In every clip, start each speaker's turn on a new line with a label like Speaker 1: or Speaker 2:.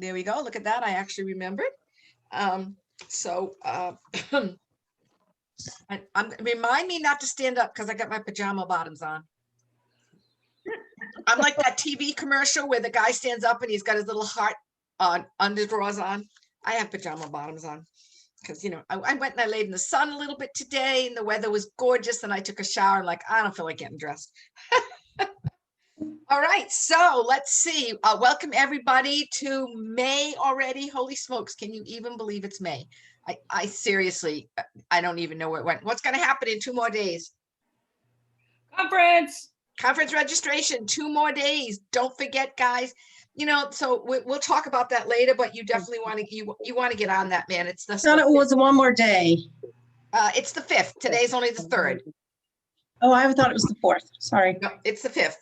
Speaker 1: There we go. Look at that. I actually remembered. So remind me not to stand up because I got my pajama bottoms on. I'm like that TV commercial where the guy stands up and he's got his little heart on underdrawers on. I have pajama bottoms on because, you know, I went and I laid in the sun a little bit today and the weather was gorgeous and I took a shower. I'm like, I don't feel like getting dressed. All right, so let's see. Welcome everybody to May already. Holy smokes, can you even believe it's May? I seriously, I don't even know where it went. What's going to happen in 2 more days? Conference registration, 2 more days. Don't forget, guys. You know, so we'll talk about that later, but you definitely want to you want to get on that, man. It's the
Speaker 2: thought it was one more day.
Speaker 1: It's the 5th. Today's only the 3rd.
Speaker 2: Oh, I thought it was the 4th. Sorry.
Speaker 1: No, it's the 5th.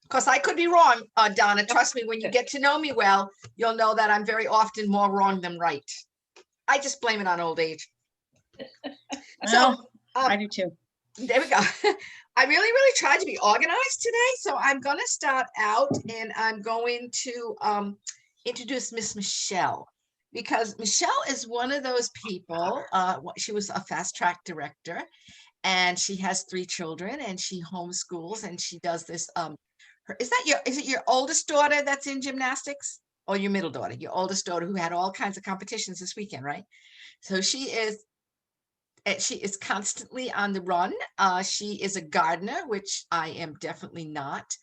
Speaker 1: Because I could be wrong, Donna. Trust me, when you get to know me well, you'll know that I'm very often more wrong than right. I just blame it on old age. So
Speaker 2: I do too.
Speaker 1: There we go. I really tried to be organized today. So I'm going to start out and I'm going to introduce Miss Michelle, because Michelle is one of those people. She was a fast track director and she has 3 children and she homeschools and she does this. Is it your oldest daughter that's in gymnastics, or your middle daughter? Your oldest daughter, who had all kinds of competitions this weekend, right? So she is constantly on the run. She is a gardener, which I am definitely not.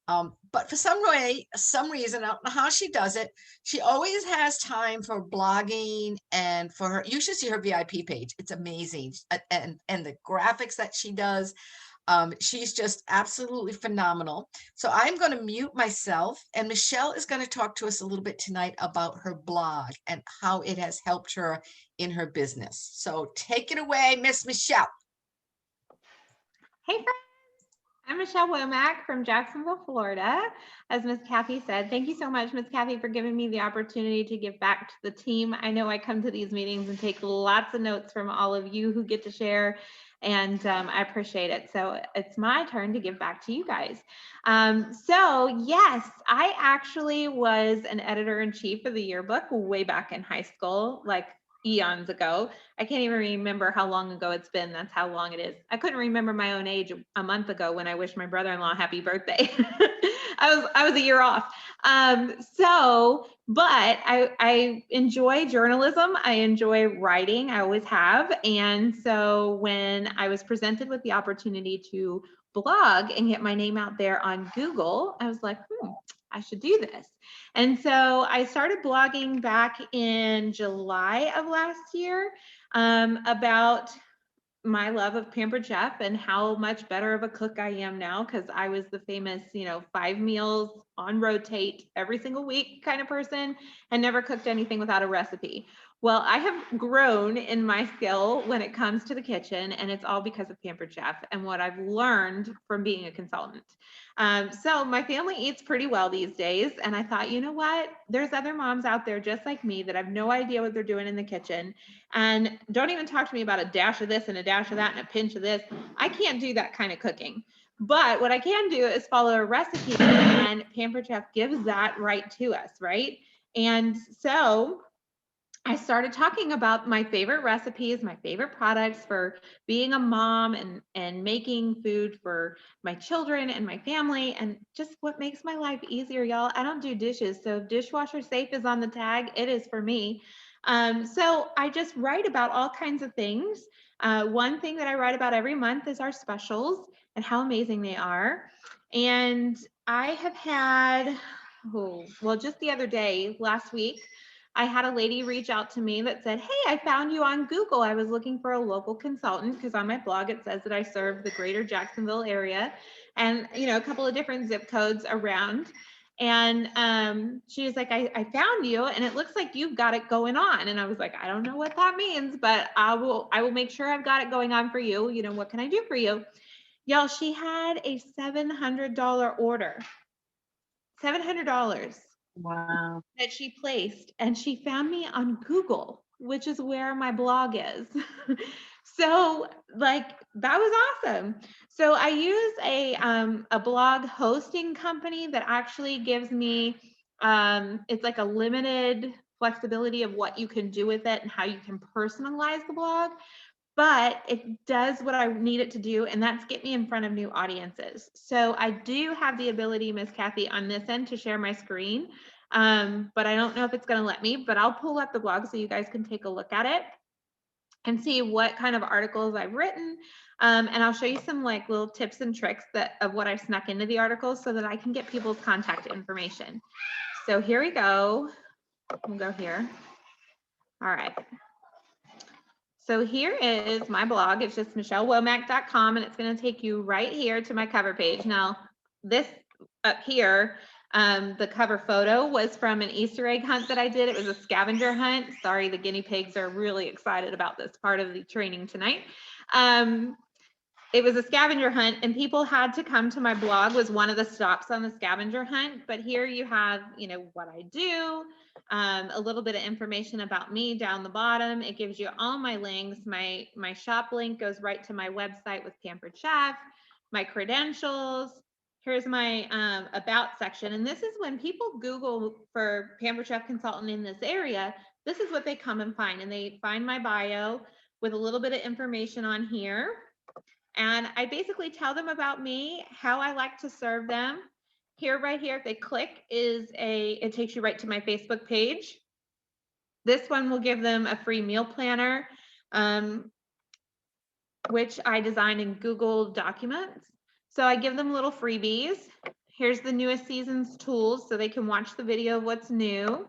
Speaker 1: But for some reason, I don't know how she does it. She always has time for blogging and for her. You should see her VIP page. It's amazing. And the graphics that she does. She's just absolutely phenomenal. So I'm going to mute myself, and Michelle is going to talk to us a little bit tonight about her blog and how it has helped her in her business. So take it away, Miss Michelle.
Speaker 3: Hey friends, I'm Michelle Womack from Jacksonville, Florida. As Miss Kathy said, thank you so much, Miss Kathy, for giving me the opportunity to give back to the team. I know I come to these meetings and take lots of notes from all of you who get to share, and I appreciate it. So it's my turn to give back to you guys. So yes, I actually was an editor-in-chief of the yearbook way back in high school, like eons ago. I can't even remember how long ago it's been. That's how long it is. I couldn't remember my own age a month ago when I wished my brother-in-law happy birthday. I was a year off. But I enjoy journalism. I enjoy writing. I always have. And so when I was presented with the opportunity to blog and get my name out there on Google, I was like, I should do this. And so I started blogging back in July of last year about my love of Pampered Chef and how much better of a cook I am now, because I was the famous, 5 meals on rotate every single week kind of person and never cooked anything without a recipe. Well, I have grown in my skill when it comes to the kitchen, and it's all because of Pampered Chef and what I've learned from being a consultant. So my family eats pretty well these days, and I thought, you know what? There's other moms out there just like me that have no idea what they're doing in the kitchen, and don't even talk to me about a dash of this and a dash of that and a pinch of this. I can't do that kind of cooking. But what I can do is follow a recipe, and Pampered Chef gives that right to us, right? And so I started talking about my favorite recipes, my favorite products for being a mom and making food for my children and my family, and just what makes my life easier, y'all. I don't do dishes, so if dishwasher safe is on the tag, it is for me. So I just write about all kinds of things. One thing that I write about every month is our specials and how amazing they are. And I have had, just the other day, last week, I had a lady reach out to me that said, hey, I found you on Google. I was looking for a local consultant because on my blog, it says that I serve the greater Jacksonville area and, a couple of different zip codes around. And she was like, I found you and it looks like you've got it going on. And I was like, I don't know what that means, but I will make sure I've got it going on for you. What can I do for you? Y'all, she had a $700 order. $700.
Speaker 2: Wow.
Speaker 3: That she placed, and she found me on Google, which is where my blog is. So that was awesome. So I use a blog hosting company that actually gives me It's like a limited flexibility of what you can do with it and how you can personalize the blog, but it does what I need it to do, and that's get me in front of new audiences. So I do have the ability, Miss Kathy, on this end to share my screen, but I don't know if it's going to let me, but I'll pull up the blog so you guys can take a look at it and see what kind of articles I've written. And I'll show you some like little tips and tricks of what I've snuck into the articles so that I can get people's contact information. So here we go. We'll go here. All right. So here is my blog. It's just michellewomack.com, and it's going to take you right here to my cover page. Now, this up here, the cover photo was from an Easter egg hunt that I did. It was a scavenger hunt. Sorry, the guinea pigs are really excited about this part of the training tonight. It was a scavenger hunt, and people had to come to my blog was one of the stops on the scavenger hunt. But here you have, you know, what I do, a little bit of information about me down the bottom. It gives you all my links. My shop link goes right to my website with Pampered Chef, my credentials. Here's my about section. And this is when people Google for Pampered Chef consultant in this area, this is what they come and find. And they find my bio with a little bit of information on here. And I basically tell them about me, how I like to serve them. Here, right here, if they click, it takes you right to my Facebook page. This one will give them a free meal planner, which I designed in Google Documents. So I give them little freebies. Here's the newest season's tools so they can watch the video of what's new.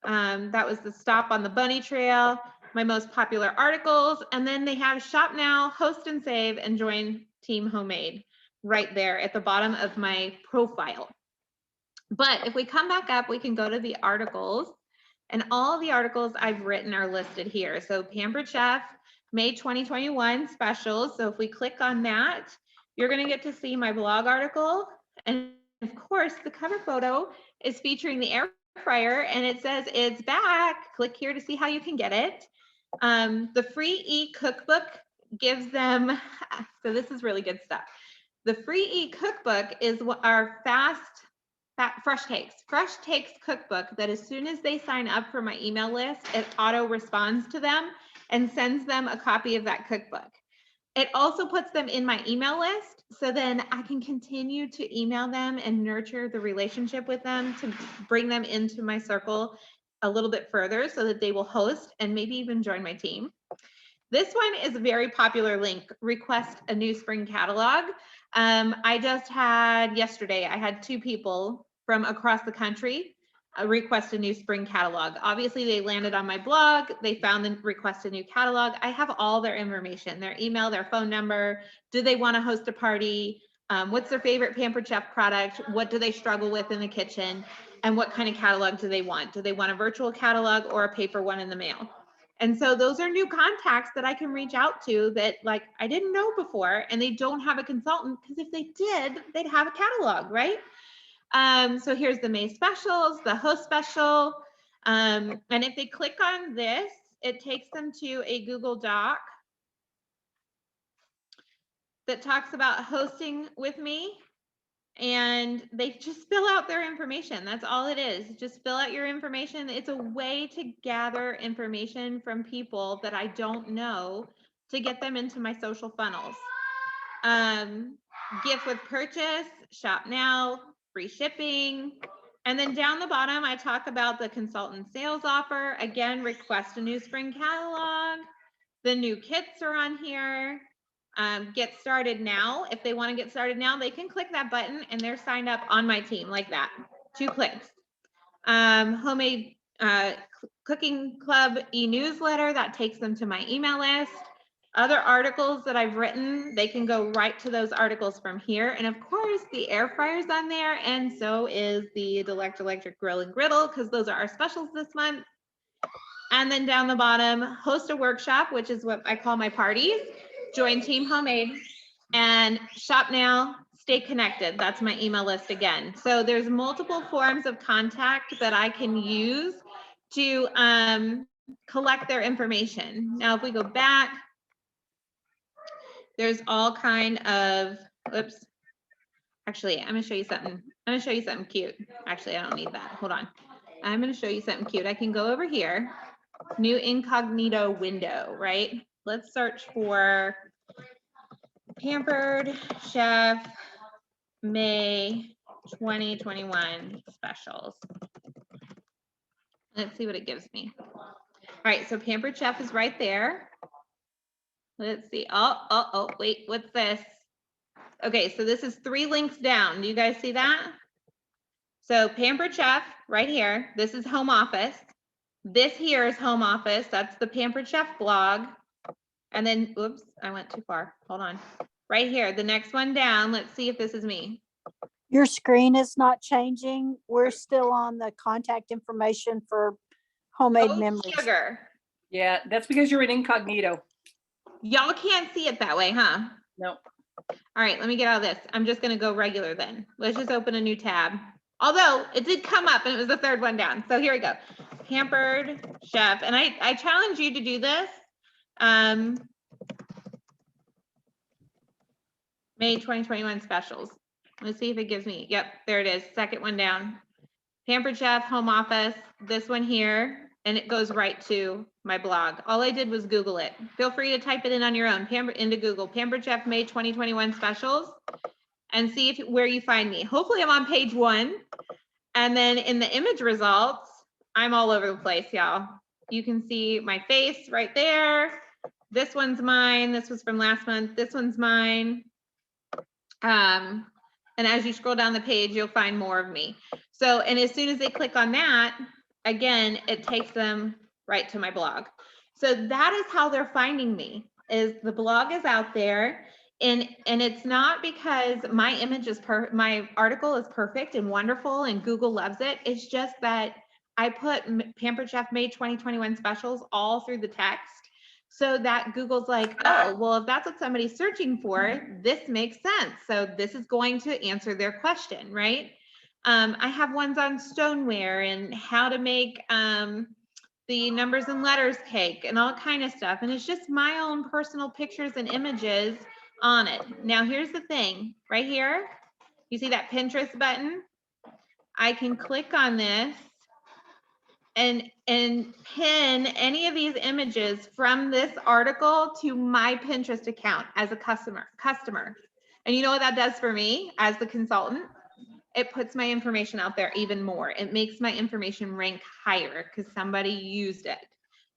Speaker 3: That was the stop on the bunny trail, my most popular articles, and then they have shop now, host and save, and join Team Homemade right there at the bottom of my profile. But if we come back up, we can go to the articles, and all the articles I've written are listed here. So Pampered Chef, May 2021 specials. So if we click on that, you're going to get to see my blog article. And of course, the cover photo is featuring the air fryer, and it says it's back. Click here to see how you can get it. The free e-cookbook gives them, so this is really good stuff. The free e-cookbook is our Fresh Takes cookbook that as soon as they sign up for my email list, it auto responds to them and sends them a copy of that cookbook. It also puts them in my email list, so then I can continue to email them and nurture the relationship with them to bring them into my circle a little bit further so that they will host and maybe even join my team. This one is a very popular link, request a new spring catalog. I just had yesterday, I had 2 people from across the country request a new spring catalog. Obviously they landed on my blog, they found the request a new catalog. I have all their information, their email, their phone number, do they want to host a party, what's their favorite Pampered Chef product, what do they struggle with in the kitchen, and what kind of catalog do they want? Do they want a virtual catalog or a paper one in the mail? And so those are new contacts that I can reach out to that like I didn't know before, and they don't have a consultant, because if they did, they'd have a catalog, right? So here's the May specials, the host special. And if they click on this, it takes them to a Google Doc that talks about hosting with me. And they just fill out their information. That's all it is. Just fill out your information. It's a way to gather information from people that I don't know to get them into my social funnels. Gift with purchase, shop now, free shipping. And then down the bottom, I talk about the consultant sales offer. Again, request a new spring catalog. The new kits are on here. Get started now. If they want to get started now, they can click that button and they're signed up on my team like that. 2 clicks. Homemade Cooking Club e-newsletter, that takes them to my email list. Other articles that I've written, they can go right to those articles from here. And of course, the air fryer's on there, and so is the Delect Electric Grill and Griddle, because those are our specials this month. And then down the bottom, host a workshop, which is what I call my parties. Join Team Homemade, and shop now, stay connected. That's my email list again. So there's multiple forms of contact that I can use to collect their information. Now, if we go back, there's all kind of, oops. Actually, I'm gonna show you something. I'm gonna show you something cute. Actually, I don't need that. Hold on. I'm gonna show you something cute. I can go over here, new incognito window, right? Let's search for Pampered Chef May 2021 specials. Let's see what it gives me. All right, so Pampered Chef is right there. Let's see. Oh, wait, what's this? Okay, so this is 3 links down. Do you guys see that? So Pampered Chef right here. This is home office. This here is home office. That's the Pampered Chef blog. And then, oops, I went too far. Hold on. Right here, the next one down. Let's see if this is me.
Speaker 4: Your screen is not changing. We're still on the contact information for homemade
Speaker 3: Oh,
Speaker 4: memories.
Speaker 3: sugar.
Speaker 5: Yeah, that's because you're in incognito.
Speaker 3: Y'all can't see it that way, huh?
Speaker 5: No.
Speaker 3: All right, let me get out of this. I'm just gonna go regular then. Let's just open a new tab. Although it did come up and it was the 3rd one down. So here we go. Pampered Chef. And I challenge you to do this. May 2021 specials. Let's see if it gives me. Yep, there it is. 2nd one down. Pampered Chef, home office, this one here, and it goes right to my blog. All I did was Google it. Feel free to type it in on your own, into Google, Pampered Chef May 2021 specials, and see where you find me. Hopefully I'm on page 1. And then in the image results, I'm all over the place, y'all. You can see my face right there. This one's mine. This was from last month. This one's mine. And as you scroll down the page, you'll find more of me. So, and as soon as they click on that, again, it takes them right to my blog. So that is how they're finding me, is the blog is out there. And it's not because my image is my article is perfect and wonderful and Google loves it. It's just that I put Pampered Chef May 2021 specials all through the text, so that Google's like, oh, well, if that's what somebody's searching for, this makes sense. So this is going to answer their question, right? I have ones on stoneware and how to make the numbers and letters cake and all kind of stuff. And it's just my own personal pictures and images on it. Now, here's the thing right here. You see that Pinterest button? I can click on this and pin any of these images from this article to my Pinterest account as a customer. And you know what that does for me as the consultant? It puts my information out there even more. It makes my information rank higher because somebody used it.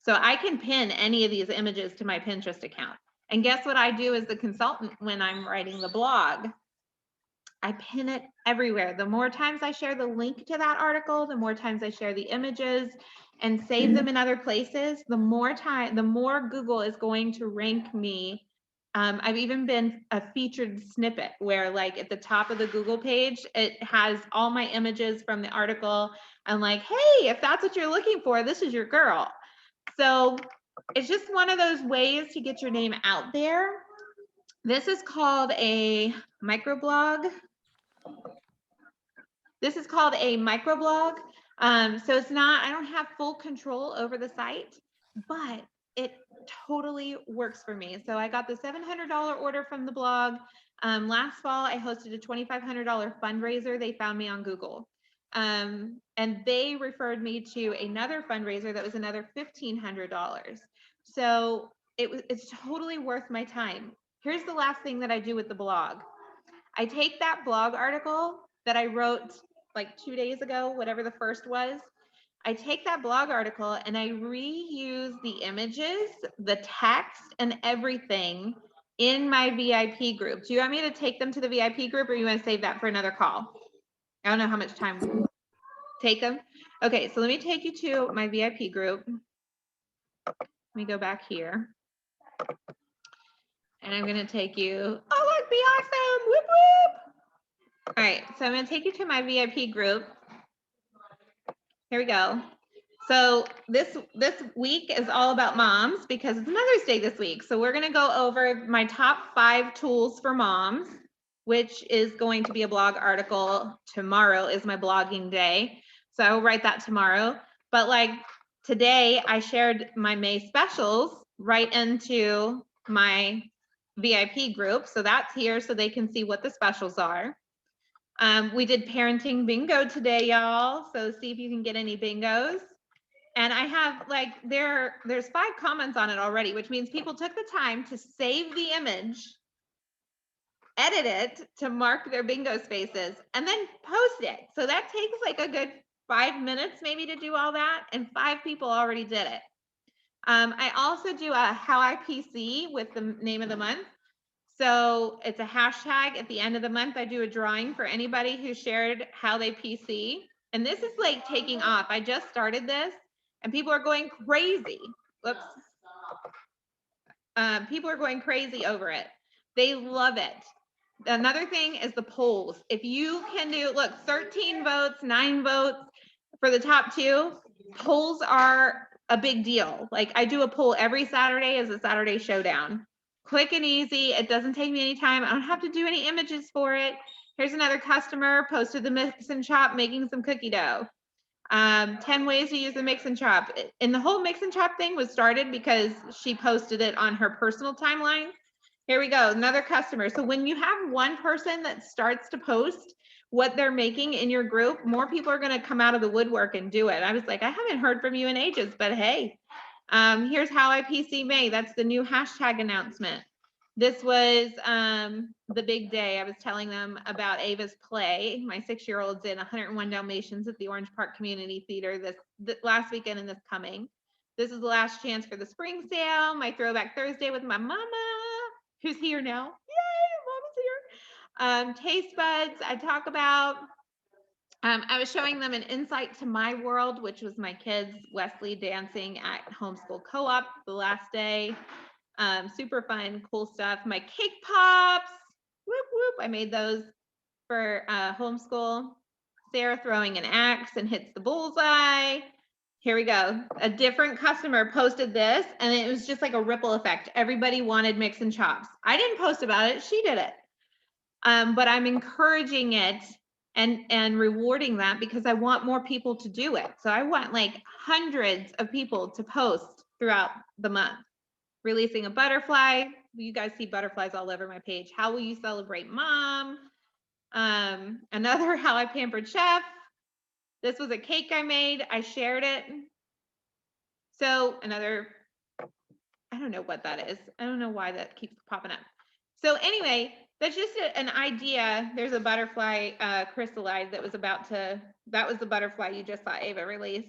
Speaker 3: So I can pin any of these images to my Pinterest account. And guess what I do as the consultant when I'm writing the blog? I pin it everywhere. The more times I share the link to that article, the more times I share the images and save them in other places, the more Google is going to rank me. I've even been a featured snippet where, like, at the top of the Google page, it has all my images from the article. I'm like, hey, if that's what you're looking for, this is your girl. So it's just one of those ways to get your name out there. This is called a microblog. This is called a microblog. So it's not, I don't have full control over the site, but it totally works for me. So I got the $700 order from the blog. Last fall, I hosted a $2,500 fundraiser. They found me on Google. And they referred me to another fundraiser that was another $1,500. So it's totally worth my time. Here's the last thing that I do with the blog. I take that blog article that I wrote like 2 days ago, whatever the first was. I take that blog article and I reuse the images, the text, and everything in my VIP group. Do you want me to take them to the VIP group, or you want to save that for another call? I don't know how much time we'll take them. Okay, so let me take you to my VIP group. Let me go back here. And I'm gonna take you, oh, look, be awesome, whoop, whoop. All right, so I'm gonna take you to my VIP group. Here we go. So this week is all about moms because it's Mother's Day this week. So we're gonna go over my top 5 tools for moms, which is going to be a blog article. Tomorrow is my blogging day. So I will write that tomorrow. But like today, I shared my May specials right into my VIP group. So that's here so they can see what the specials are. We did parenting bingo today, y'all. So see if you can get any bingos. And I have like, there's 5 comments on it already, which means people took the time to save the image, edit it to mark their bingo spaces, and then post it. So that takes like a good 5 minutes maybe to do all that. And 5 people already did it. I also do a How I PC with the name of the month. So it's a hashtag at the end of the month. I do a drawing for anybody who shared how they PC. And this is like taking off. I just started this and people are going crazy. Whoops. People are going crazy over it. They love it. Another thing is the polls. If you can do, look, 13 votes, 9 votes for the top 2, polls are a big deal. Like I do a poll every Saturday as a Saturday showdown. Quick and easy. It doesn't take me any time. I don't have to do any images for it. Here's another customer posted the mix and chop making some cookie dough. 10 ways to use the mix and chop. And the whole mix and chop thing was started because she posted it on her personal timeline. Here we go, another customer. So when you have one person that starts to post what they're making in your group, more people are gonna come out of the woodwork and do it. I was like, I haven't heard from you in ages, but hey, here's How I PC May. That's the new hashtag announcement. This was the big day. I was telling them about Ava's play. My 6-year-old's in 101 Dalmatians at the Orange Park Community Theater this last weekend and this coming. This is the last chance for the spring sale. My throwback Thursday with my mama, who's here now. Yay, mama's here. Taste buds, I talk about. I was showing them an insight to my world, which was my kids, Wesley, dancing at homeschool co-op the last day. Super fun, cool stuff. My cake pops, whoop, whoop. I made those for homeschool. Sarah throwing an axe and hits the bullseye. Here we go. A different customer posted this and it was just like a ripple effect. Everybody wanted mix and chops. I didn't post about it, she did it. But I'm encouraging it and rewarding that because I want more people to do it. So I want like hundreds of people to post throughout the month. Releasing a butterfly. You guys see butterflies all over my page. How will you celebrate mom? Another How I Pampered Chef. This was a cake I made. I shared it. So another, I don't know what that is. I don't know why that keeps popping up. So anyway, that's just an idea. There's a butterfly chrysalide that was that was the butterfly you just saw Ava release.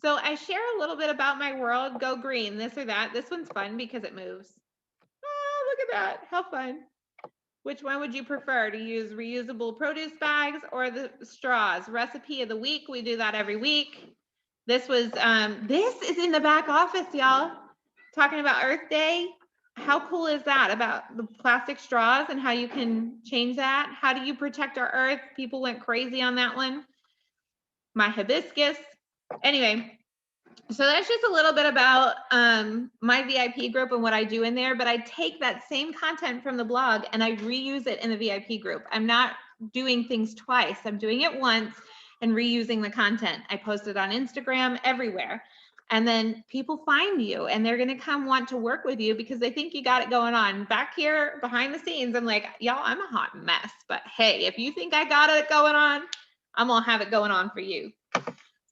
Speaker 3: So I share a little bit about my world, go green, this or that. This one's fun because it moves. Oh, look at that, how fun. Which one would you prefer, to use reusable produce bags or the straws? Recipe of the week, we do that every week. This was, this is in the back office, y'all. Talking about Earth Day. How cool is that about the plastic straws and how you can change that? How do you protect our Earth? People went crazy on that one. My hibiscus. Anyway, so that's just a little bit about my VIP group and what I do in there, but I take that same content from the blog and I reuse it in the VIP group. I'm not doing things twice. I'm doing it once and reusing the content. I post it on Instagram, everywhere. And then people find you and they're gonna come want to work with you because they think you got it going on. Back here behind the scenes, I'm like, y'all, I'm a hot mess, but hey, if you think I got it going on, I'm gonna have it going on for you.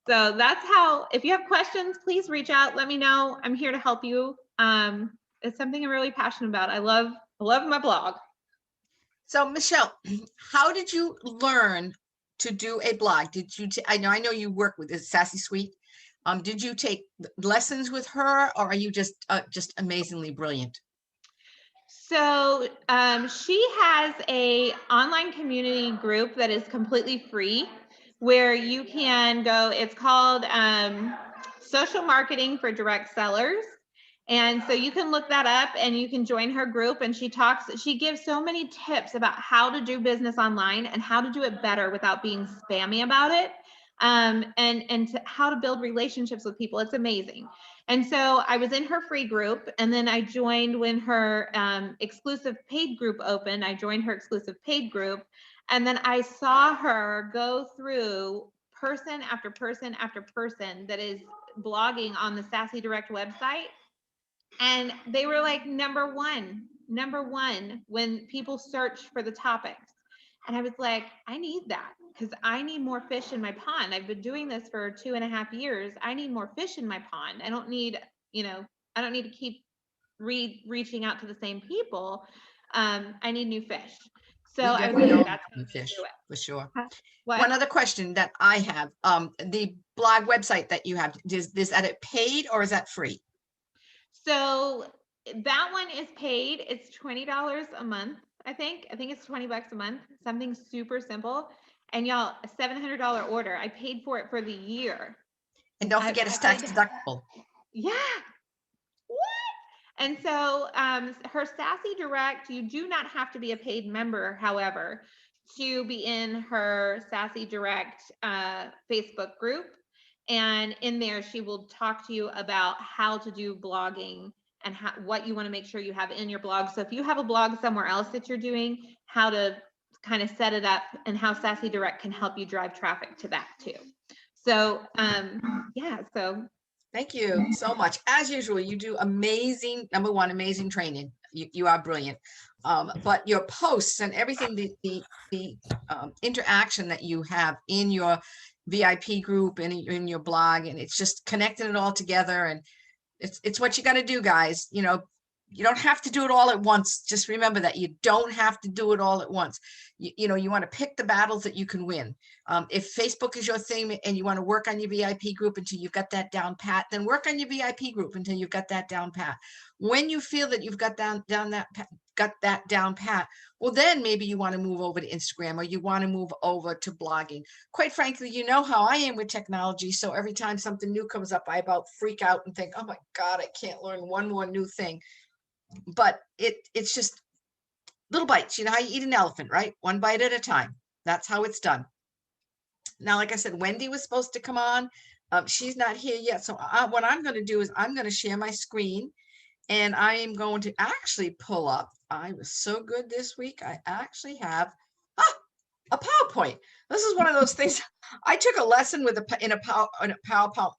Speaker 3: So that's how, if you have questions, please reach out, let me know. I'm here to help you. It's something I'm really passionate about. I love my blog.
Speaker 1: So Michelle, how did you learn to do a blog? Did you, I know you work with this Sassy Suite. Did you take lessons with her or are you just amazingly brilliant?
Speaker 3: So she has a online community group that is completely free where you can go, it's called Social Marketing for Direct Sellers. And so you can look that up and you can join her group and she gives so many tips about how to do business online and how to do it better without being spammy about it. And how to build relationships with people. It's amazing. And so I was in her free group and then I joined when her exclusive paid group opened. I joined her exclusive paid group. And then I saw her go through person after person after person that is blogging on the Sassy Direct website. And they were like number one when people search for the topics. And I was like, I need that because I need more fish in my pond. I've been doing this for 2.5 years. I need more fish in my pond. I don't need, I don't need to keep reaching out to the same people. I need new fish. So
Speaker 1: We
Speaker 3: I was
Speaker 1: definitely
Speaker 3: like,
Speaker 1: all
Speaker 3: that's
Speaker 1: need
Speaker 3: how I'm gonna
Speaker 1: fish,
Speaker 3: do it.
Speaker 1: for sure.
Speaker 3: What?
Speaker 1: One other question that I have, the blog website that you have, is that it paid or is that free?
Speaker 3: So that one is paid. It's $20 a month. I think it's $20 a month, something super simple. And y'all, a $700 order. I paid for it for the year.
Speaker 1: And don't
Speaker 3: I-
Speaker 1: forget it's
Speaker 3: I
Speaker 1: tax
Speaker 3: paid-
Speaker 1: deductible.
Speaker 3: Yeah. What? And so her Sassy Direct, you do not have to be a paid member, however, to be in her Sassy Direct Facebook group. And in there, she will talk to you about how to do blogging and what you want to make sure you have in your blog. So if you have a blog somewhere else that you're doing, how to kind of set it up and how Sassy Direct can help you drive traffic to that too. So yeah, so
Speaker 1: Thank you so much. As usual, you do amazing, number one, amazing training. You are brilliant. But your posts and everything, the interaction that you have in your VIP group and in your blog, and it's just connecting it all together. And it's what you got to do, guys. You don't have to do it all at once. Just remember that you don't have to do it all at once. You want to pick the battles that you can win. If Facebook is your thing and you want to work on your VIP group until you've got that down pat, then work on your VIP group until you've got that down pat. When you feel that you've got that down pat, well, then maybe you want to move over to Instagram or you want to move over to blogging. Quite frankly, you know how I am with technology. So every time something new comes up, I about freak out and think, oh my God, I can't learn one more new thing. But it's just little bites. You know how you eat an elephant, right? One bite at a time. That's how it's done. Now, like I said, Wendy was supposed to come on. She's not here yet. So what I'm going to do is I'm going to share my screen and I am going to actually pull up. I was so good this week. I actually have a PowerPoint. This is one of those things. I took a lesson with in a PowerPoint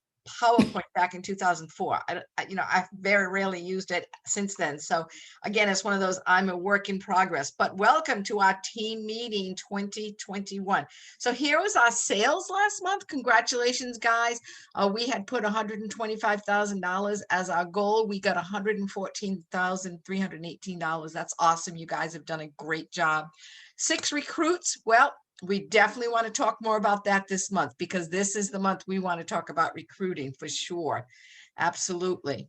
Speaker 1: back in 2004. I've very rarely used it since then. So again, it's one of those, I'm a work in progress, but welcome to our team meeting 2021. So here was our sales last month. Congratulations, guys. We had put $125,000 as our goal. We got $114,318. That's awesome. You guys have done a great job. 6 recruits. Well, we definitely want to talk more about that this month because this is the month we want to talk about recruiting for sure. Absolutely.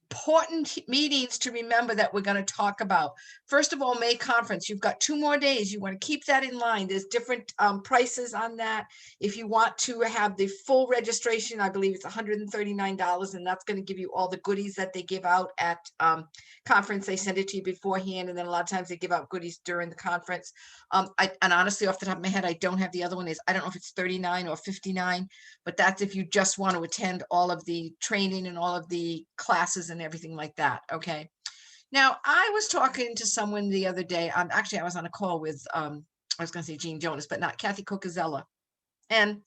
Speaker 1: Important meetings to remember that we're going to talk about. First of all, May conference. You've got 2 more days. You want to keep that in line. There's different prices on that. If you want to have the full registration, I believe it's $139, and that's going to give you all the goodies that they give out at conference. They send it to you beforehand, and then a lot of times they give out goodies during the conference. And honestly, off the top of my head, I don't have the other one. I don't know if it's 39 or 59, but that's if you just want to attend all of the training and all of the classes and everything like that. Okay. Now, I was talking to someone the other day. Actually, I was on a call with, I was going to say Jean Jonas, but not Kathy Cocazella. And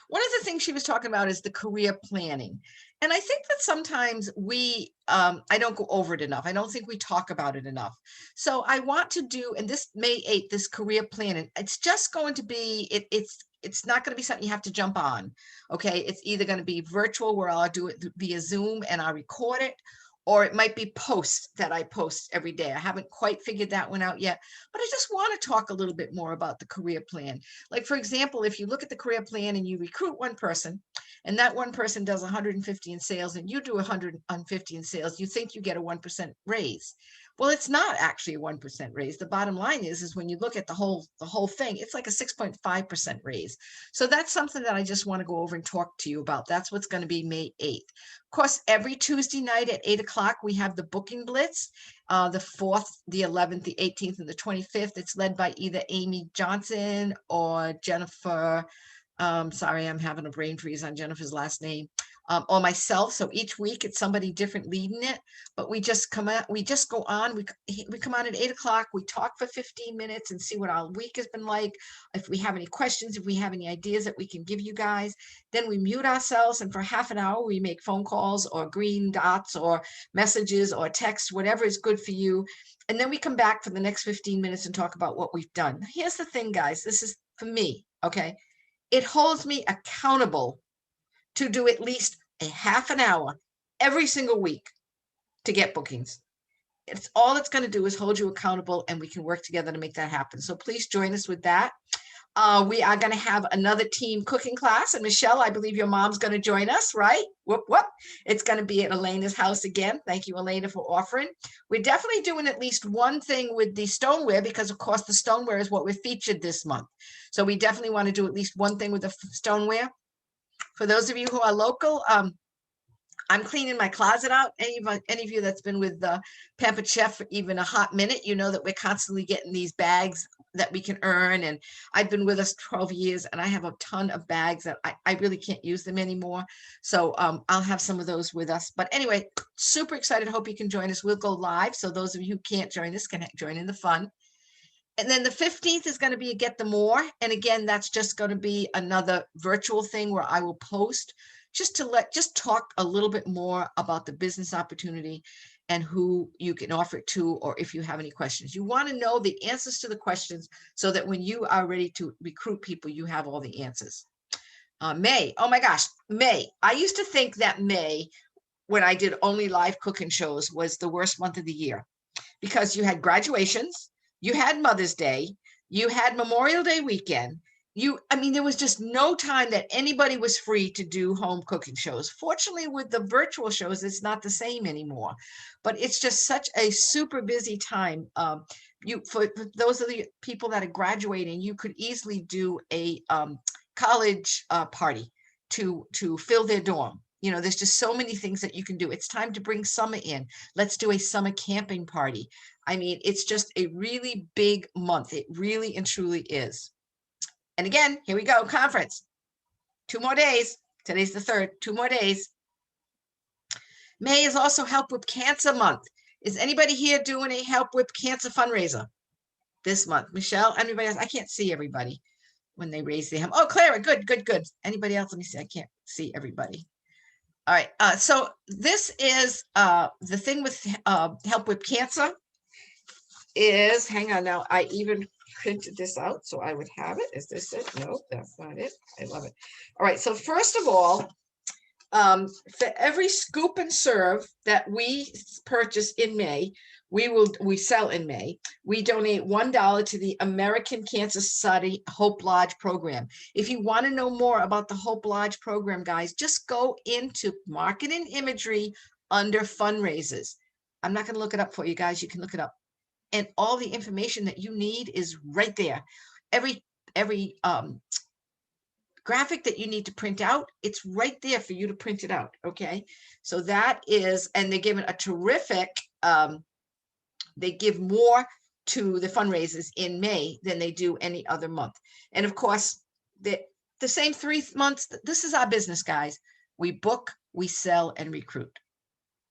Speaker 1: one of the things she was talking about is the career planning. And I think that sometimes I don't go over it enough. I don't think we talk about it enough. So I want to do, and this May 8th, this career planning, it's just going to be, it's not going to be something you have to jump on. Okay. It's either going to be virtual where I'll do it via Zoom and I'll record it, or it might be posts that I post every day. I haven't quite figured that one out yet, but I just want to talk a little bit more about the career plan. Like, for example, if you look at the career plan and you recruit one person and that one person does 150 in sales and you do 150 in sales, you think you get a 1% raise. Well, it's not actually a 1% raise. The bottom line is when you look at the whole thing, it's like a 6.5% raise. So that's something that I just want to go over and talk to you about. That's what's going to be May 8th. Of course, every Tuesday night at 8 o'clock, we have the booking blitz, the 4th, the 11th, the 18th, and the 25th. It's led by either Amy Johnson or Jennifer Sorry, I'm having a brain freeze on Jennifer's last name. Or myself. So each week it's somebody different leading it, but we just come out, we just go on. We come on at 8 o'clock. We talk for 15 minutes and see what our week has been like. If we have any questions, if we have any ideas that we can give you guys, then we mute ourselves. And for half an hour, we make phone calls or green dots or messages or text, whatever is good for you. And then we come back for the next 15 minutes and talk about what we've done. Here's the thing, guys. This is for me. Okay. It holds me accountable to do at least a half an hour every single week to get bookings. It's all it's going to do is hold you accountable, and we can work together to make that happen. So please join us with that. We are going to have another team cooking class, and Michelle, I believe your mom's going to join us, right? Whoop, whoop. It's going to be at Elena's house again. Thank you, Elena, for offering. We're definitely doing at least one thing with the stoneware because, of course, the stoneware is what we're featured this month. So we definitely want to do at least one thing with the stoneware. For those of you who are local, I'm cleaning my closet out. Any of you that's been with the Pampered Chef for even a hot minute, you know that we're constantly getting these bags that we can earn. And I've been with us 12 years and I have a ton of bags that I really can't use them anymore. So I'll have some of those with us. But anyway, super excited. Hope you can join us. We'll go live. So those of you who can't join us can join in the fun. And then the 15th is going to be a Get the More. And again, that's just going to be another virtual thing where I will post just talk a little bit more about the business opportunity and who you can offer it to, or if you have any questions. You want to know the answers to the questions so that when you are ready to recruit people, you have all the answers. May, oh my gosh, May. I used to think that May, when I did only live cooking shows, was the worst month of the year because you had graduations, you had Mother's Day, you had Memorial Day weekend. There was just no time that anybody was free to do home cooking shows. Fortunately, with the virtual shows, it's not the same anymore, but it's just such a super busy time. For those of the people that are graduating, you could easily do a college party to fill their dorm. There's just so many things that you can do. It's time to bring summer in. Let's do a summer camping party. It's just a really big month. It really and truly is. And again, here we go, conference. 2 more days. Today's the 3rd, 2 more days. May is also Help With Cancer Month. Is anybody here doing a Help With Cancer fundraiser this month? Michelle, anybody else? I can't see everybody when they raise their hand. Oh, Clara, good. Anybody else? Let me see. I can't see everybody. All right. So this is the thing with Help With Cancer is, hang on now, I even printed this out so I would have it. Is this it? No, that's not it. I love it. All right. So first of all, for every scoop and serve that we purchase in May, we sell in May, we donate $1 to the American Cancer Society Hope Lodge program. If you want to know more about the Hope Lodge program, guys, just go into Marketing and Imagery under fundraisers. I'm not going to look it up for you guys. You can look it up. And all the information that you need is right there. Every graphic that you need to print out, it's right there for you to print it out. Okay. So that is, and they're giving a terrific, they give more to the fundraisers in May than they do any other month. And of course, the same 3 months, this is our business, guys. We book, we sell, and recruit.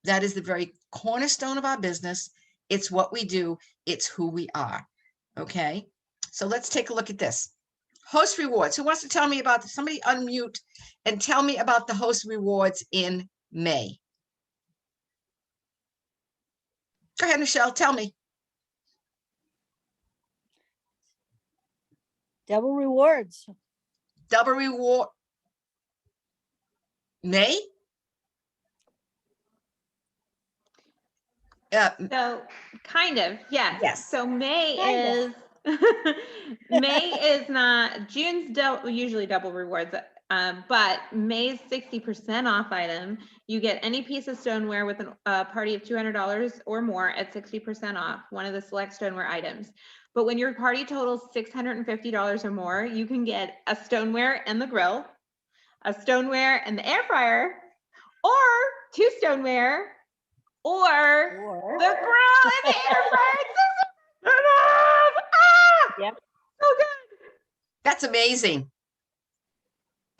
Speaker 1: That is the very cornerstone of our business. It's what we do. It's who we are. Okay. So let's take a look at this. Host rewards. Who wants to tell me about this? Somebody unmute and tell me about the host rewards in May. Go ahead, Michelle. Tell me.
Speaker 4: Double rewards.
Speaker 1: Double reward. May?
Speaker 3: So kind of, yes.
Speaker 1: Yes.
Speaker 3: So May
Speaker 4: Kind
Speaker 3: is, May is not, June's usually double rewards, but May's 60% off item. You get any piece of stoneware with a party of $200 or more at 60% off, one of the select stoneware items. But when your party totals $650 or more, you can get a stoneware and the grill, a stoneware and the air fryer, or 2 stoneware, or the grill and the air fryer.
Speaker 4: Yep.
Speaker 3: So good.
Speaker 1: That's amazing.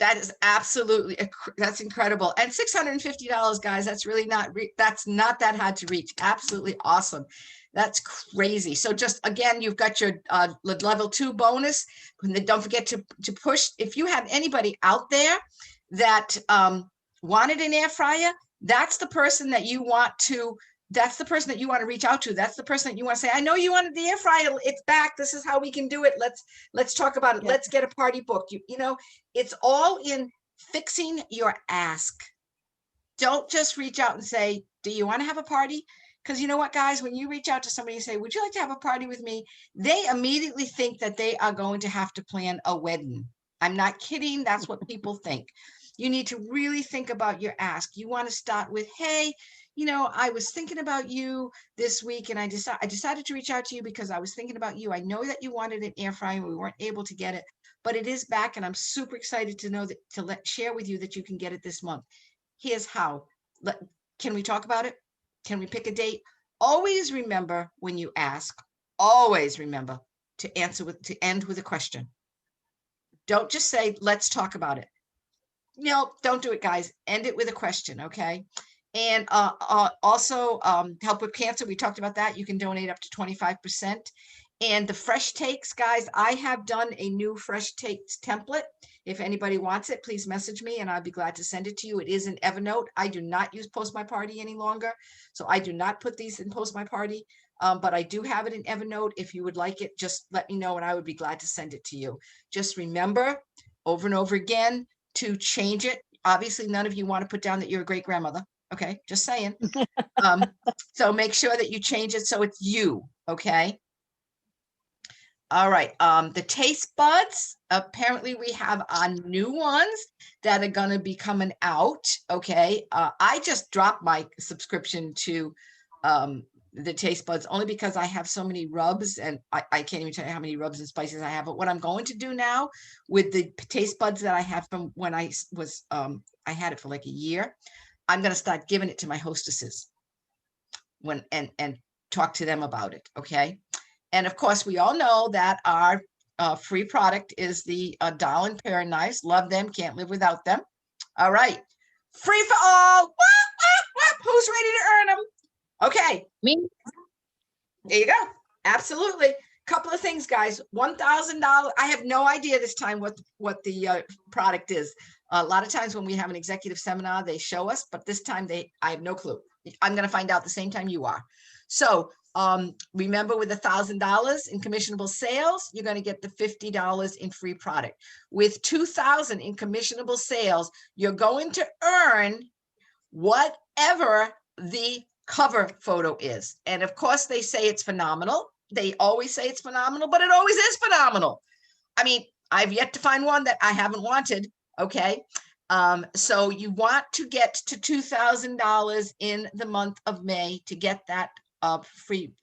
Speaker 1: That is absolutely, that's incredible. And $650, guys, that's really not, that's not that hard to reach. Absolutely awesome. That's crazy. So just, again, you've got your level 2 bonus. And then don't forget to push, if you have anybody out there that wanted an air fryer, that's the person that you want to, that's the person that you want to reach out to. That's the person that you want to say, I know you wanted the air fryer. It's back. This is how we can do it. Let's talk about it.
Speaker 3: Yeah.
Speaker 1: Let's get a party booked. You know, it's all in fixing your ask. Don't just reach out and say, do you want to have a party? Because you know what, guys, when you reach out to somebody and say, would you like to have a party with me? They immediately think that they are going to have to plan a wedding. I'm not kidding. That's what people think. You need to really think about your ask. You want to start with, hey, you know, I was thinking about you this week and I decided to reach out to you because I was thinking about you. I know that you wanted an air fryer and we weren't able to get it, but it is back and I'm super excited to know that share with you that you can get it this month. Here's how. Can we talk about it? Can we pick a date? Always remember when you ask, always remember to end with a question. Don't just say, let's talk about it. No, don't do it, guys. End it with a question, okay? And also help with cancer. We talked about that. You can donate up to 25%. And the fresh takes, guys, I have done a new fresh takes template. If anybody wants it, please message me and I'll be glad to send it to you. It is in Evernote. I do not use Post My Party any longer. So I do not put these in Post My Party, but I do have it in Evernote. If you would like it, just let me know and I would be glad to send it to you. Just remember over and over again to change it. Obviously, none of you want to put down that you're a great grandmother. Okay, just saying. So make sure that you change it so it's you, okay? All right, the taste buds, apparently we have new ones that are gonna be coming out, okay? I just dropped my subscription to the taste buds only because I have so many rubs and I can't even tell you how many rubs and spices I have. But what I'm going to do now with the taste buds that I have from when I was, I had it for like a year, I'm going to start giving it to my hostesses and talk to them about it. Okay. And of course, we all know that our free product is the Darling Paradise. Love them. Can't live without them. All right. Free for all. Whoop, whoop, whoop. Who's ready to earn them? Okay.
Speaker 2: Me?
Speaker 1: There you go. Absolutely. Couple of things, guys. $1,000. I have no idea this time what the product is. A lot of times when we have an executive seminar, they show us, but this time I have no clue. I'm going to find out the same time you are. So remember, with $1,000 in commissionable sales, you're going to get the $50 in free product. With $2,000 in commissionable sales, you're going to earn whatever the cover photo is. And of course, they say it's phenomenal. They always say it's phenomenal, but it always is phenomenal. I mean, I've yet to find one that I haven't wanted. Okay. So you want to get to $2,000 in the month of May to get that free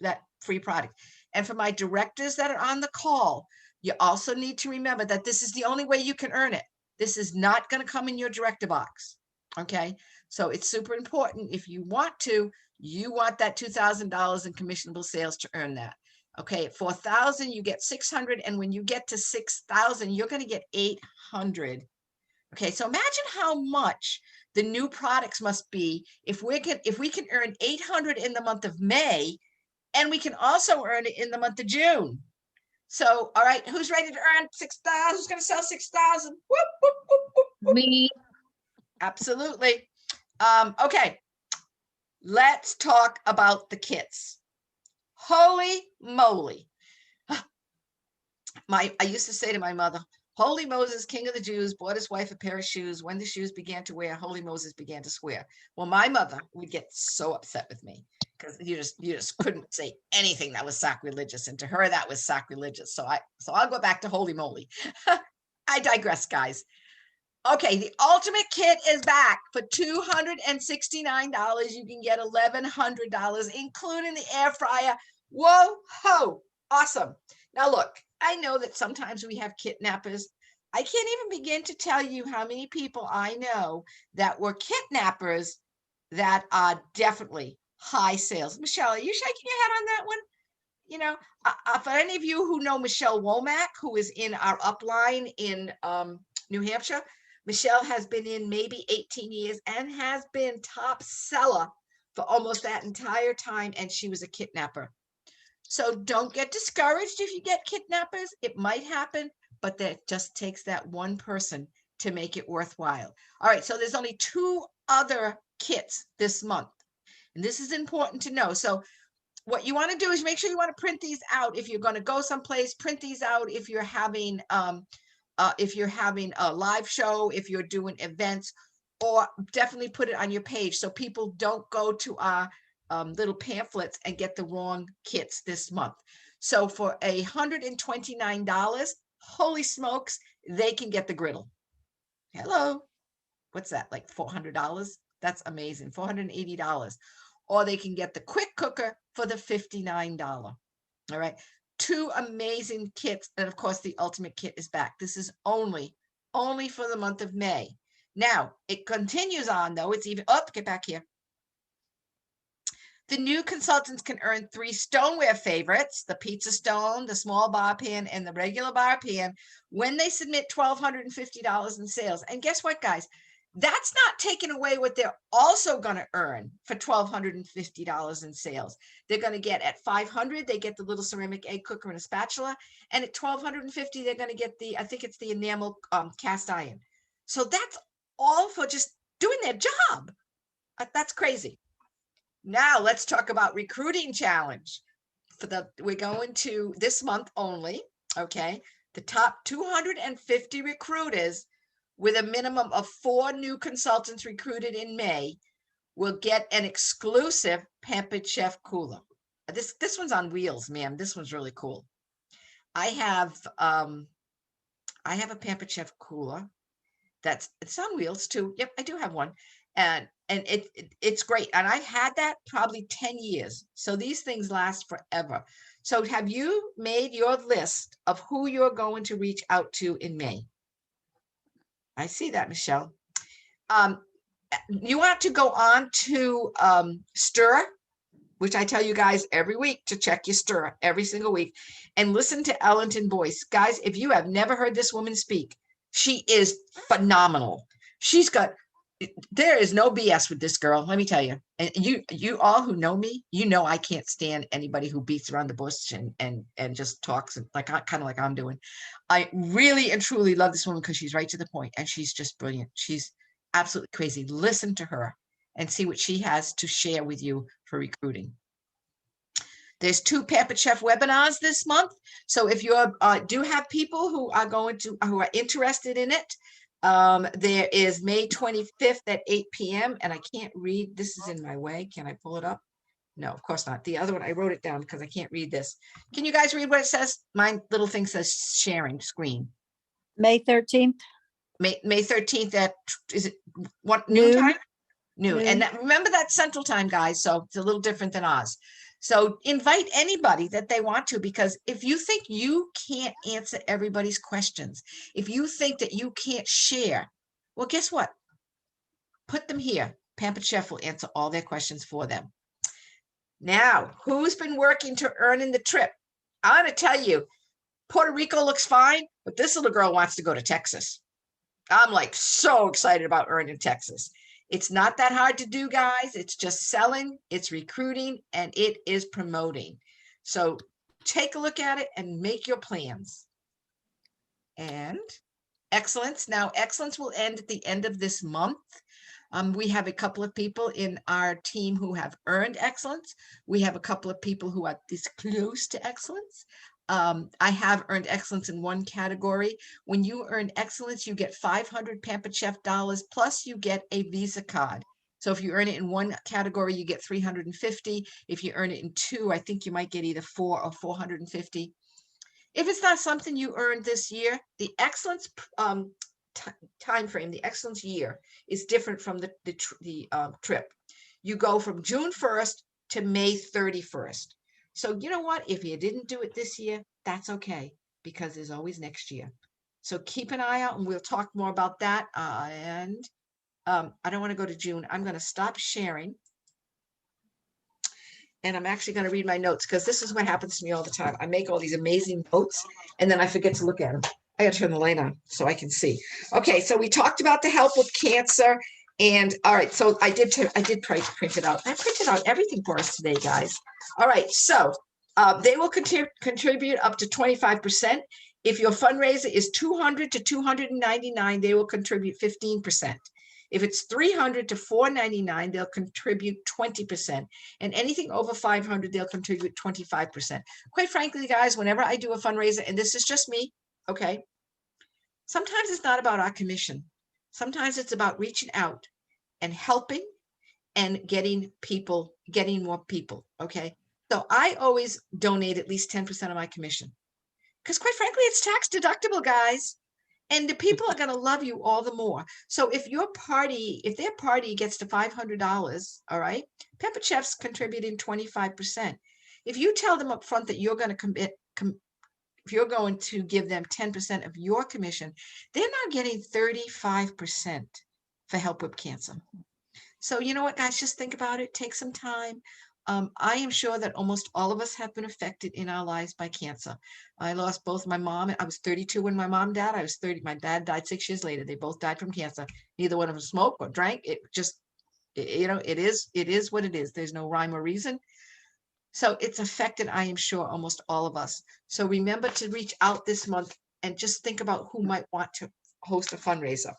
Speaker 1: product. And for my directors that are on the call, you also need to remember that this is the only way you can earn it. This is not going to come in your director box. Okay. So it's super important. If you want that $2,000 in commissionable sales to earn that. Okay, at 4,000, you get 600. And when you get to 6,000, you're going to get 800. Okay, so imagine how much the new products must be if we can earn 800 in the month of May, and we can also earn it in the month of June. So, all right, who's ready to earn 6,000? Who's going to sell 6,000? Whoop, whoop, whoop, whoop, whoop.
Speaker 2: Me.
Speaker 1: Absolutely. Okay, let's talk about the kits. Holy moly. I used to say to my mother, Holy Moses, King of the Jews, bought his wife a pair of shoes. When the shoes began to wear, Holy Moses began to swear. Well, my mother would get so upset with me because you just couldn't say anything that was sacrilegious. And to her, that was sacrilegious. So I'll go back to holy moly. I digress, guys. Okay, the ultimate kit is back for $269. You can get $1,100, including the air fryer. Whoa, ho, awesome. Now look, I know that sometimes we have kidnappers. I can't even begin to tell you how many people I know that were kidnappers that are definitely high sales. Michelle, are you shaking your head on that one? You know, for any of you who know Michelle Womack, who is in our upline in New Hampshire, Michelle has been in maybe 18 years and has been top seller for almost that entire time, and she was a kidnapper. So don't get discouraged if you get kidnappers. It might happen, but that just takes that one person to make it worthwhile. All right, so there's only 2 other kits this month, and this is important to know. So what you want to do is make sure you want to print these out. If you're going to go someplace, print these out. If you're having a live show, if you're doing events, or definitely put it on your page so people don't go to our little pamphlets and get the wrong kits this month. So for $129, holy smokes, they can get the griddle. Hello, what's that, like $400? That's amazing, $480. Or they can get the quick cooker for the $59. All right, 2 amazing kits. And of course, the ultimate kit is back. This is only for the month of May. Now, it continues on, though. It's even, oh, get back here. The new consultants can earn 3 stoneware favorites, the pizza stone, the small bar pan, and the regular bar pan, when they submit $1,250 in sales. And guess what, guys? That's not taking away what they're also going to earn for $1,250 in sales. They're going to get at $500, they get the little ceramic egg cooker and a spatula. And at $1,250, they're going to get the, I think it's the enamel cast iron. So that's all for just doing their job. That's crazy. Now let's talk about recruiting challenge. We're going to this month only, okay? The top 250 recruiters with a minimum of 4 new consultants recruited in May will get an exclusive Pampered Chef cooler. This one's on wheels, ma'am. This one's really cool. I have a Pampered Chef cooler. It's on wheels too. Yep, I do have one. And it's great. And I've had that probably 10 years. So these things last forever. So have you made your list of who you're going to reach out to in May? I see that, Michelle. You want to go on to Stir, which I tell you guys every week to check your Stir every single week, and listen to Ellington Boyce. Guys, if you have never heard this woman speak, she is phenomenal. There is no BS with this girl, let me tell you. And you all who know me, you know I can't stand anybody who beats around the bush and just talks kind of like I'm doing. I really and truly love this woman because she's right to the point and she's just brilliant. She's absolutely crazy. Listen to her and see what she has to share with you for recruiting. There's 2 Pampered Chef webinars this month. So if you do have people who are interested in it, there is May 25th at 8 p.m. and I can't read. This is in my way. Can I pull it up? No, of course not. The other one, I wrote it down because I can't read this. Can you guys read what it says? My little thing says sharing screen.
Speaker 4: May 13th.
Speaker 1: May 13th at, is it what,
Speaker 4: Noon.
Speaker 1: noontime? Noon.
Speaker 4: Noon.
Speaker 1: And remember that's Central Time, guys. So it's a little different than ours. So invite anybody that they want to, because if you think you can't answer everybody's questions, if you think that you can't share, well, guess what? Put them here. Pampered Chef will answer all their questions for them. Now, who's been working to earn in the trip? I'm going to tell you, Puerto Rico looks fine, but this little girl wants to go to Texas. I'm like so excited about earning Texas. It's not that hard to do, guys. It's just selling, it's recruiting, and it is promoting. So take a look at it and make your plans. And excellence. Now, excellence will end at the end of this month. We have a couple of people in our team who have earned excellence. We have a couple of people who are this close to excellence. I have earned excellence in one category. When you earn excellence, you get 500 Pampered Chef dollars, plus you get a Visa card. So if you earn it in one category, you get 350. If you earn it in 2, I think you might get either 4 or 450. If it's not something you earned this year, the excellence time frame, the excellence year is different from the trip. You go from June 1st to May 31st. So you know what? If you didn't do it this year, that's okay, because there's always next year. So keep an eye out, and we'll talk more about that. I don't want to go to June. I'm going to stop sharing. And I'm actually going to read my notes, because this is what happens to me all the time. I make all these amazing notes, and then I forget to look at them. I gotta turn the light on so I can see. Okay, so we talked about the help with cancer. And all right, so I did print it out. I printed out everything for us today, guys. All right, so they will contribute up to 25%. If your fundraiser is 200 to 299, they will contribute 15%. If it's 300 to 499, they'll contribute 20%. And anything over 500, they'll contribute 25%. Quite frankly, guys, whenever I do a fundraiser, and this is just me, okay, sometimes it's not about our commission. Sometimes it's about reaching out and helping and getting more people, okay? So I always donate at least 10% of my commission. Because quite frankly, it's tax deductible, guys. And the people are going to love you all the more. So if their party gets to $500, all right, Peppered Chef's contributing 25%. If you tell them up front that you're going to if you're going to give them 10% of your commission, they're now getting 35% for Help with Cancer. So you know what, guys, just think about it. Take some time. I am sure that almost all of us have been affected in our lives by cancer. I lost both my mom. I was 32 when my mom died. I was 30. My dad died 6 years later. They both died from cancer. Neither one of them smoked or drank. It just, you know, it is what it is. There's no rhyme or reason. So it's affected, I am sure, almost all of us. So remember to reach out this month and just think about who might want to host a fundraiser.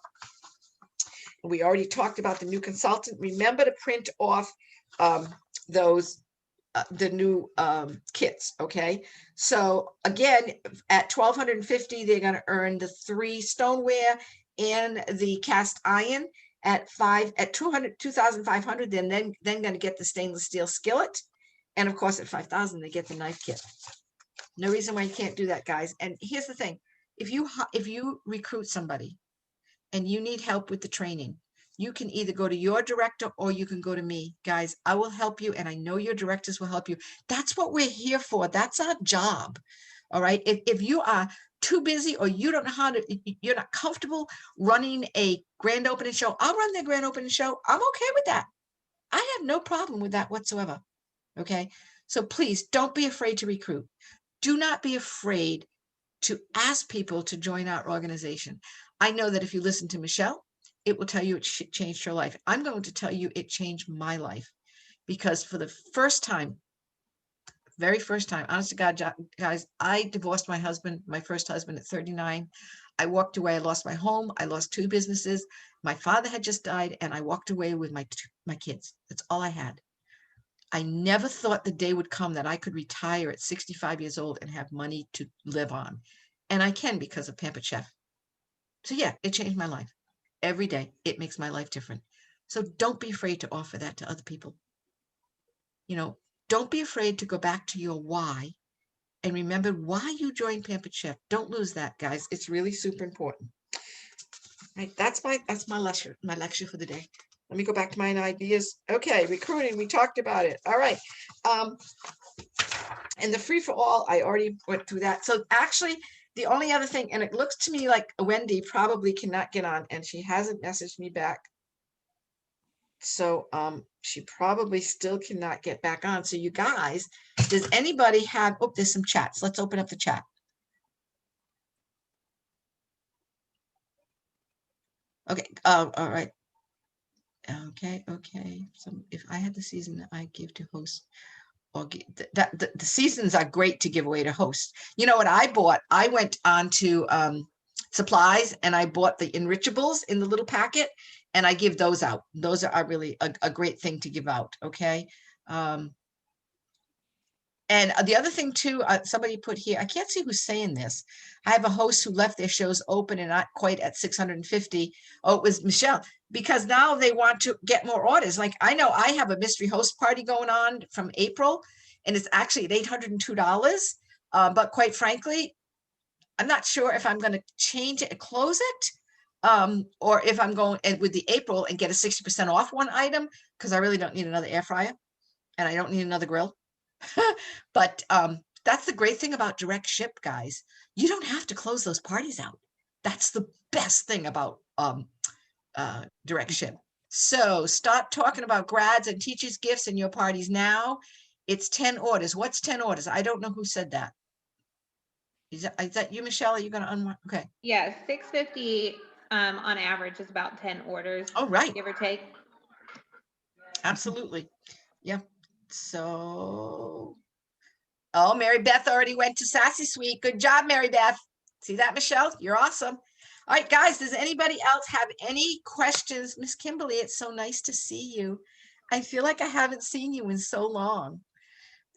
Speaker 1: We already talked about the new consultant. Remember to print off the new kits, okay? So again, at $1,250, they're going to earn the 3 stoneware and the cast iron. At $2,500, then going to get the stainless steel skillet. And of course, at $5,000, they get the knife kit. No reason why you can't do that, guys. And here's the thing: if you recruit somebody and you need help with the training, you can either go to your director or you can go to me, guys. I will help you, and I know your directors will help you. That's what we're here for. That's our job. All right. If you are too busy or you don't know how to, you're not comfortable running a grand opening show, I'll run the grand opening show. I'm okay with that. I have no problem with that whatsoever. Okay, so please don't be afraid to recruit. Do not be afraid to ask people to join our organization. I know that if you listen to Michelle, it will tell you it changed her life. I'm going to tell you it changed my life, because for the first time, very first time, honest to God, guys, I divorced my husband, my first husband, at 39. I walked away. I lost my home. I lost 2 businesses. My father had just died, and I walked away with my kids. That's all I had. I never thought the day would come that I could retire at 65 years old and have money to live on. And I can, because of Pampered Chef. So yeah, it changed my life. Every day, it makes my life different. So don't be afraid to offer that to other people. You know, don't be afraid to go back to your why and remember why you joined Pampered Chef. Don't lose that, guys. It's really super important. Right, that's my lecture for the day. Let me go back to my ideas. Okay, recruiting, we talked about it. All right. And the free for all, I already went through that. So actually, the only other thing, and it looks to me like Wendy probably cannot get on, and she hasn't messaged me back. So she probably still cannot get back on. So you guys, does anybody have, oh, there's some chats. Let's open up the chat. Okay, all right. Okay. So if I had the season that I give to host, or the seasons are great to give away to host. You know what I bought? I went on to supplies and I bought the enrichables in the little packet, and I give those out. Those are really a great thing to give out. Okay. And the other thing too, somebody put here, I can't see who's saying this. I have a host who left their shows open and not quite at 650. Oh, it was Michelle, because now they want to get more orders. Like, I know I have a mystery host party going on from April, and it's actually at $802. But quite frankly, I'm not sure if I'm going to change it and close it, or if I'm going with the April and get a 60% off one item, because I really don't need another air fryer and I don't need another grill. But that's the great thing about direct ship, guys. You don't have to close those parties out. That's the best thing about direct ship. So start talking about grads and teachers gifts in your parties now. It's 10 orders. What's 10 orders? I don't know who said that. Is that you, Michelle? Are you gonna unwind? Okay.
Speaker 3: Yeah, 650 on average is about 10 orders,
Speaker 1: Oh, right.
Speaker 3: give or take.
Speaker 1: Absolutely. Yeah. So, oh, Mary Beth already went to Sassy Suite. Good job, Mary Beth. See that, Michelle? You're awesome. All right, guys, does anybody else have any questions? Miss Kimberly, it's so nice to see you. I feel like I haven't seen you in so long.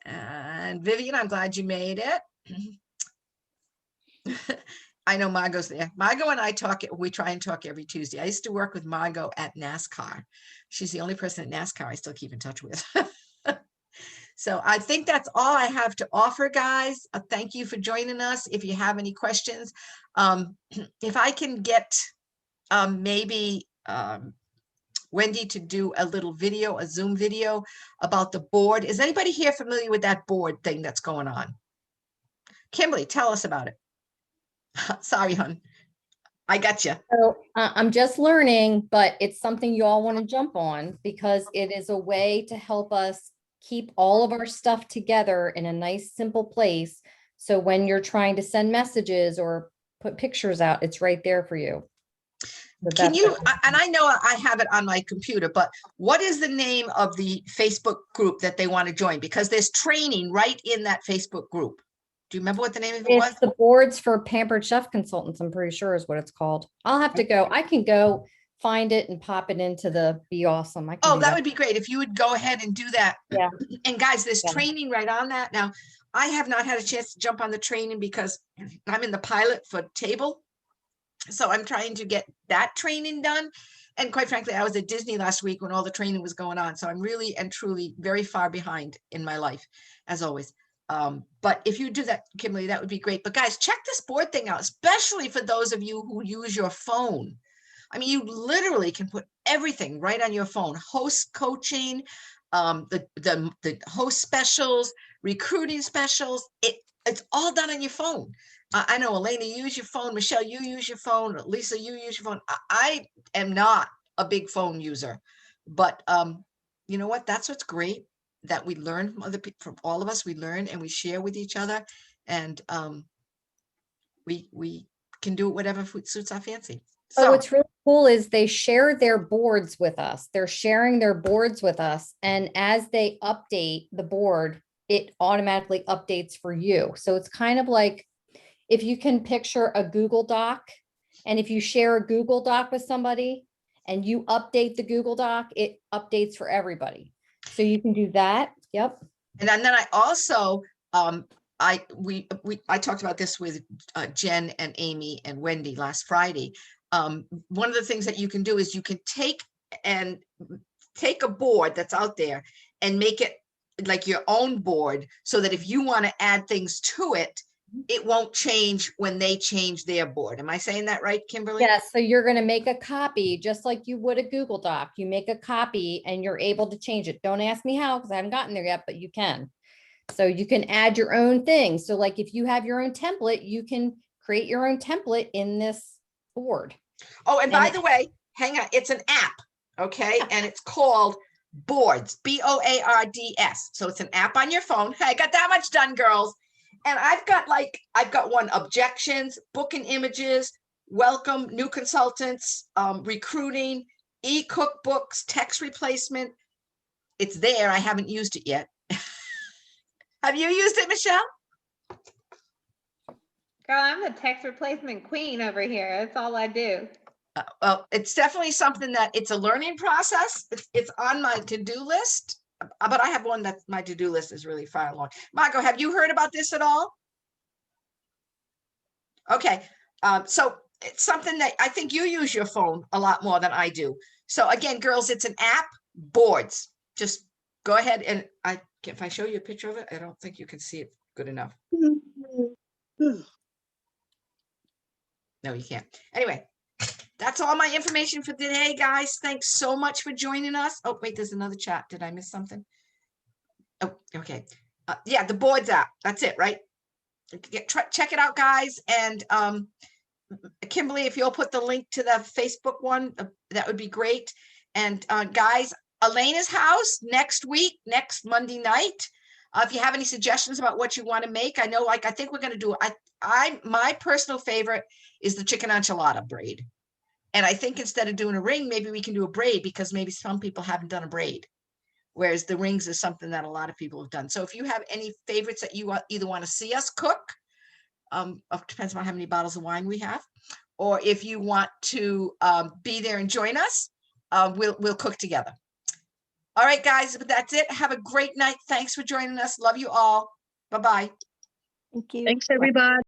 Speaker 1: And Vivian, I'm glad you made it. I know Margot's there. Margot and I we try and talk every Tuesday. I used to work with Margot at NASCAR. She's the only person at NASCAR I still keep in touch with. So I think that's all I have to offer, guys. Thank you for joining us. If you have any questions, if I can get maybe Wendy to do a little video, a Zoom video about the board. Is anybody here familiar with that board thing that's going on? Kimberly, tell us about it. Sorry, hon. I got you.
Speaker 6: So I'm just learning, but it's something you all want to jump on because it is a way to help us keep all of our stuff together in a nice, simple place. So when you're trying to send messages or put pictures out, it's right there for you. So
Speaker 1: Can
Speaker 6: that's
Speaker 1: you,
Speaker 6: it.
Speaker 1: and I know I have it on my computer, but what is the name of the Facebook group that they want to join? Because there's training right in that Facebook group. Do you remember what the name of it was?
Speaker 6: It's the boards for Pampered Chef Consultants, I'm pretty sure is what it's called. I'll have to go. I can go find it and pop it into the Be Awesome. I can
Speaker 1: Oh,
Speaker 6: do
Speaker 1: that would be great if you would go ahead and do that.
Speaker 6: Yeah.
Speaker 1: And guys, there's
Speaker 6: Yeah.
Speaker 1: training right on that. Now, I have not had a chance to jump on the training because I'm in the pilot for table. So I'm trying to get that training done. And quite frankly, I was at Disney last week when all the training was going on. So I'm really and truly very far behind in my life, as always. But if you do that, Kimberly, that would be great. But guys, check this board thing out, especially for those of you who use your phone. I mean, you literally can put everything right on your phone. Host coaching, the host specials, recruiting specials. It's all done on your phone. I know, Elena, you use your phone. Michelle, you use your phone. Lisa, you use your phone. I am not a big phone user, but you know what? That's what's great, that we learn from other people, from all of us. We learn and we share with each other, and we can do whatever suits our fancy.
Speaker 6: So
Speaker 1: So
Speaker 6: what's really cool is they share their boards with us. They're sharing their boards with us. And as they update the board, it automatically updates for you. So it's kind of like if you can picture a Google Doc, and if you share a Google Doc with somebody and you update the Google Doc, it updates for everybody. So you can do that. Yep.
Speaker 1: and then I also I talked about this with Jen and Amy and Wendy last Friday. One of the things that you can do is you can take a board that's out there and make it like your own board, so that if you want to add things to it, it won't change when they change their board. Am I saying that right, Kimberly?
Speaker 6: Yeah, so you're going to make a copy just like you would a Google Doc. You make a copy and you're able to change it. Don't ask me how, because I haven't gotten there yet, but you can. So you can add your own thing. So like if you have your own template, you can create your own template in this board.
Speaker 1: Oh, and by
Speaker 6: And
Speaker 1: the way, hang on, it's an app, okay? And it's called Boards, Boards. So it's an app on your phone. Hey, I got that much done, girls. And I've got one, objections, booking images, welcome, new consultants, recruiting, e-cookbooks, text replacement. It's there. I haven't used it yet. Have you used it, Michelle?
Speaker 3: Girl, I'm the text replacement queen over here. That's all I do.
Speaker 1: Well, it's definitely something that it's a learning process. It's on my to-do list, but I have one that my to-do list is really far along. Margot, have you heard about this at all? Okay, so it's something that I think you use your phone a lot more than I do. So again, girls, it's an app, Boards. Just go ahead and if I show you a picture of it, I don't think you can see it good enough. No, you can't. Anyway, that's all my information for today, guys. Thanks so much for joining us. Oh, wait, there's another chat. Did I miss something? Oh, okay. Yeah, the Boards app. That's it, right? Check it out, guys. And Kimberly, if you'll put the link to the Facebook one, that would be great. And guys, Elena's house next week, next Monday night. If you have any suggestions about what you want to make, I know, like, I think we're gonna do, my personal favorite is the chicken enchilada braid. And I think instead of doing a ring, maybe we can do a braid, because maybe some people haven't done a braid. Whereas the rings is something that a lot of people have done. So if you have any favorites that you either want to see us cook, depends on how many bottles of wine we have, or if you want to be there and join us, we'll cook together. All right, guys, but that's it. Have a great night. Thanks for joining us. Love you all. Bye-bye.
Speaker 4: Thank you.
Speaker 2: Thanks, everybody.